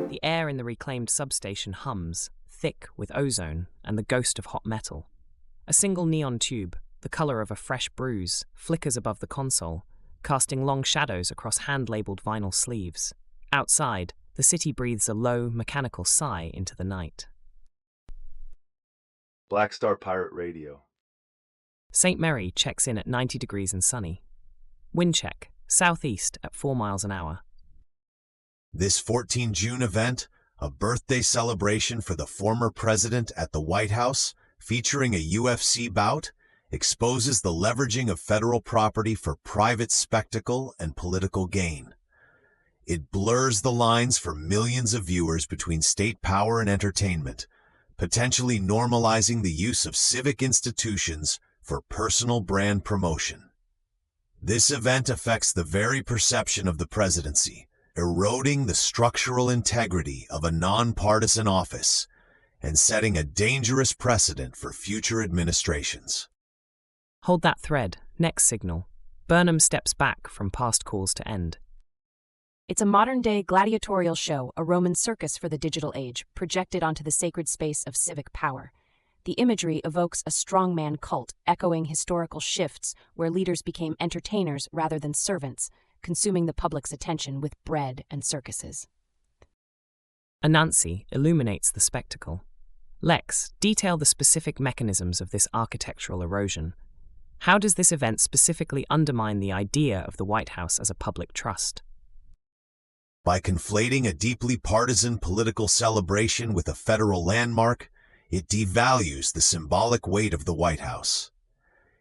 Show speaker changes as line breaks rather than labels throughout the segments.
The air in the reclaimed substation hums, thick with ozone and the ghost of hot metal. A single neon tube, the color of a fresh bruise, flickers above the console, casting long shadows across hand-labeled vinyl sleeves. Outside, the city breathes a low, mechanical sigh into the night.
Black Star Pirate Radio.
St. Mary checks in at 90 degrees and sunny. Wind check, southeast at 4 miles an hour.
This 14 June event, a birthday celebration for the former president at the White House, featuring a UFC bout, exposes the leveraging of federal property for private spectacle and political gain. It blurs the lines for millions of viewers between state power and entertainment, potentially normalizing the use of civic institutions for personal brand promotion. This event affects the very perception of the presidency, eroding the structural integrity of a nonpartisan office and setting a dangerous precedent for future administrations.
Hold that thread. Next signal. Burnham steps back from past calls to end.
It's a modern-day gladiatorial show, a Roman circus for the digital age, projected onto the sacred space of civic power. The imagery evokes a strongman cult, echoing historical shifts where leaders became entertainers rather than servants, consuming the public's attention with bread and circuses.
Anansi illuminates the spectacle. Lex, detail the specific mechanisms of this architectural erosion. How does this event specifically undermine the idea of the White House as a public trust?
By conflating a deeply partisan political celebration with a federal landmark, it devalues the symbolic weight of the White House.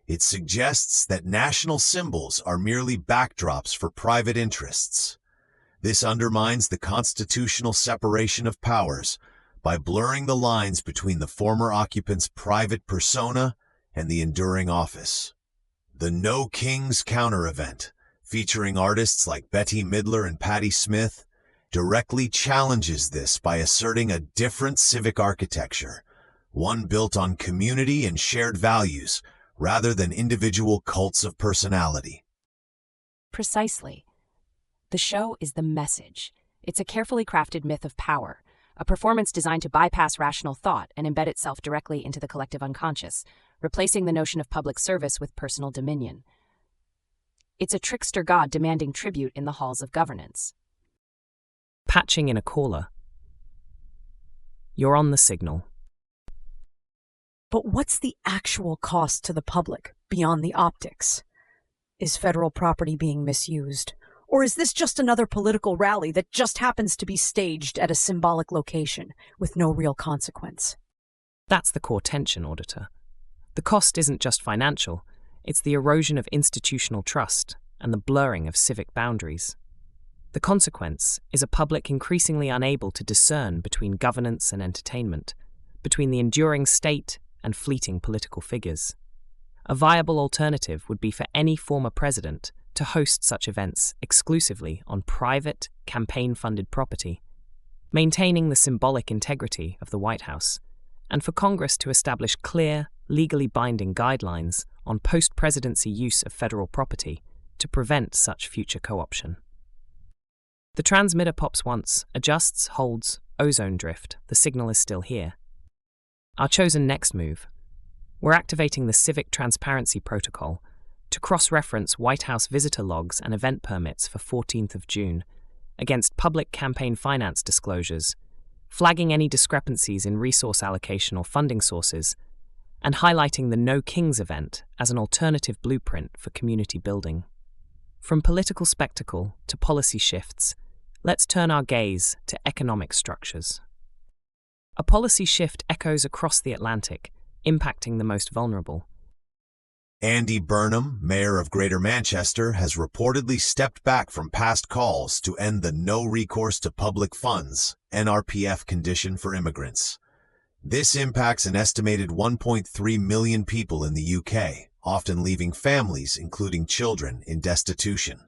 It suggests that national symbols are merely backdrops for private interests. This undermines the constitutional separation of powers by blurring the lines between the former occupant's private persona and the enduring office. The No Kings counter-event, featuring artists like Betty Midler and Patti Smith, directly challenges this by asserting a different civic architecture, one built on community and shared values rather than individual cults of personality.
Precisely. The show is the message. It's a carefully crafted myth of power, a performance designed to bypass rational thought and embed itself directly into the collective unconscious, replacing the notion of public service with personal dominion. It's a trickster god demanding tribute in the halls of governance.
Patching in a caller. You're on the signal.
But what's the actual cost to the public beyond the optics? Is federal property being misused? Or is this just another political rally that just happens to be staged at a symbolic location with no real consequence?
That's the core tension, Auditor. The cost isn't just financial, it's the erosion of institutional trust and the blurring of civic boundaries. The consequence is a public increasingly unable to discern between governance and entertainment, between the enduring state and fleeting political figures. A viable alternative would be for any former president to host such events exclusively on private, campaign-funded property, maintaining the symbolic integrity of the White House, and for Congress to establish clear, legally binding guidelines on post-presidency use of federal property to prevent such future co-option. The transmitter pops once, adjusts, holds, ozone drift, the signal is still here. Our chosen next move. We're activating the Civic Transparency Protocol to cross-reference White House visitor logs and event permits for 14th of June against public campaign finance disclosures, flagging any discrepancies in resource allocation or funding sources, and highlighting the No Kings event as an alternative blueprint for community building. From political spectacle to policy shifts, let's turn our gaze to economic structures. A policy shift echoes across the Atlantic, impacting the most vulnerable.
Andy Burnham, mayor of Greater Manchester, has reportedly stepped back from past calls to end the no recourse to public funds (NRPF) condition for immigrants. This impacts an estimated 1.3 million people in the UK, often leaving families, including children, in destitution.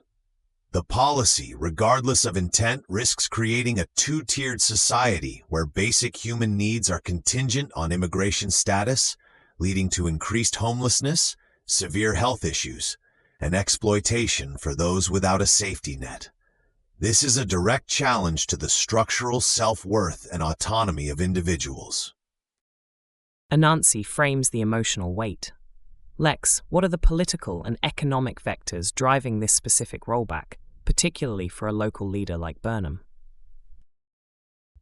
The policy, regardless of intent, risks creating a two-tiered society where basic human needs are contingent on immigration status, leading to increased homelessness, severe health issues, and exploitation for those without a safety net. This is a direct challenge to the structural self-worth and autonomy of individuals.
Anansi frames the emotional weight. Lex, what are the political and economic vectors driving this specific rollback, particularly for a local leader like Burnham?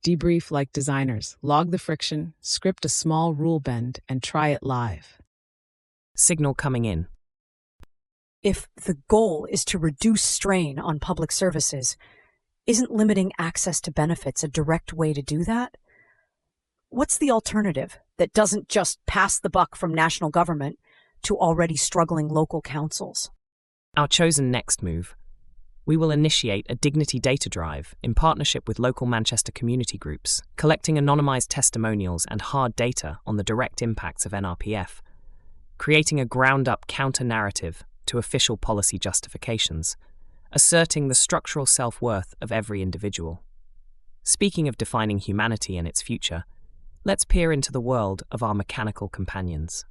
Debrief like designers, log the friction, script a small rule bend, and try it live.
Signal coming in.
If the goal is to reduce strain on public services, isn't limiting access to benefits a direct way to do that? What's the alternative that doesn't just pass the buck from national government to already struggling local councils?
Our chosen next move. We will initiate a dignity data drive in partnership with local Manchester community groups, collecting anonymised testimonials and hard data on the direct impacts of NRPF, creating a ground-up counter-narrative to official policy justifications, asserting the structural self-worth of every individual. Speaking of defining humanity and its future, let's peer into the world of our mechanical companions.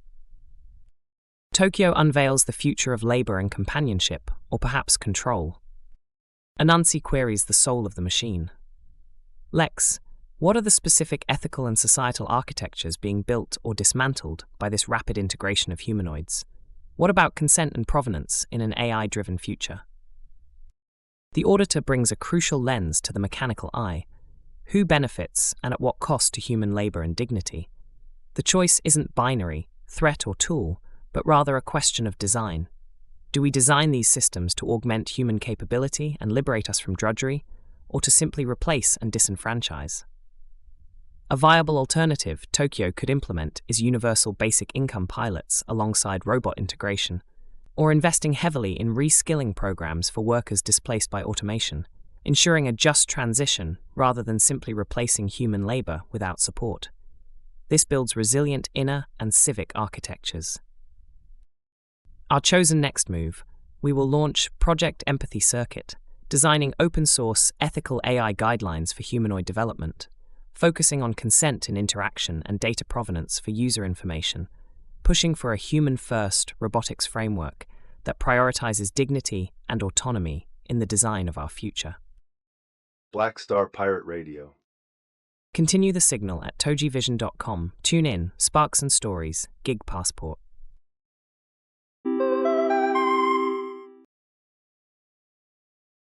Tokyo unveils the future of labor and companionship, or perhaps control. Anansi queries the soul of the machine. Lex, what are the specific ethical and societal architectures being built or dismantled by this rapid integration of humanoids? What about consent and provenance in an AI-driven future? The auditor brings a crucial lens to the mechanical eye. Who benefits and at what cost to human labor and dignity? The choice isn't binary, threat or tool, but rather a question of design. Do we design these systems to augment human capability and liberate us from drudgery, or to simply replace and disenfranchise? A viable alternative Tokyo could implement is universal basic income pilots alongside robot integration, or investing heavily in reskilling programs for workers displaced by automation, ensuring a just transition rather than simply replacing human labor without support. This builds resilient inner and civic architectures. Our chosen next move, we will launch Project Empathy Circuit, designing open-source, ethical AI guidelines for humanoid development, focusing on consent and interaction and data provenance for user information, pushing for a human-first robotics framework that prioritizes dignity and autonomy in the design of our future.
Black Star Pirate Radio.
Continue the signal at TogeeVision.com. Tune in, Sparks and Stories, Gig Passport.